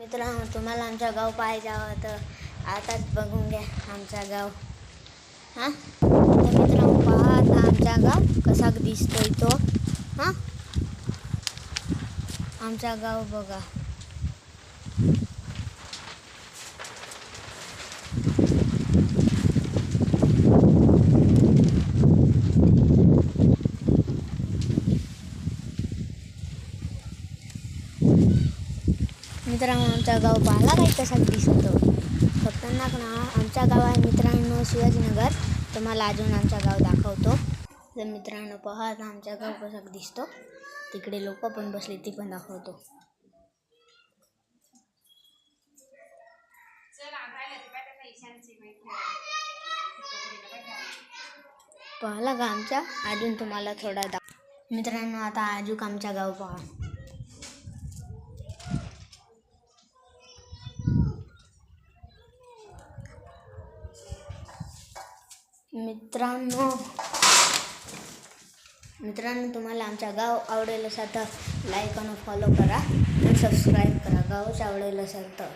मित्रांनो, तुम्हाला आमचा गाव पाहायचा हवा तर आताच बघून घ्या आमचा गाव. हां, तर मित्रांनो पहा आता आमचा गाव कसा दिसतोय तो. हां, आमचा गाव बघा. मित्रांनो आमचा गाव पाहिला काही कसा दिसतो. खतरनाक ना. आमचा गाव आहे मित्रांनो शिवाजीनगर. तुम्हाला अजून आमचा गाव दाखवतो. तर मित्रांनो पहा आता आमचा गाव कसा दिसतो. तिकडे लोक पण बसले ती पण दाखवतो. पाहिला का आमच्या अजून तुम्हाला थोडा मित्रांनो आता अजून आमचा गाव पहा. मित्रांनो तुम्हाला आमचा गाव आवडेल असेल तर लाईक आणि फॉलो करा आणि सबस्क्राईब करा. गावच आवडेल असेल तर.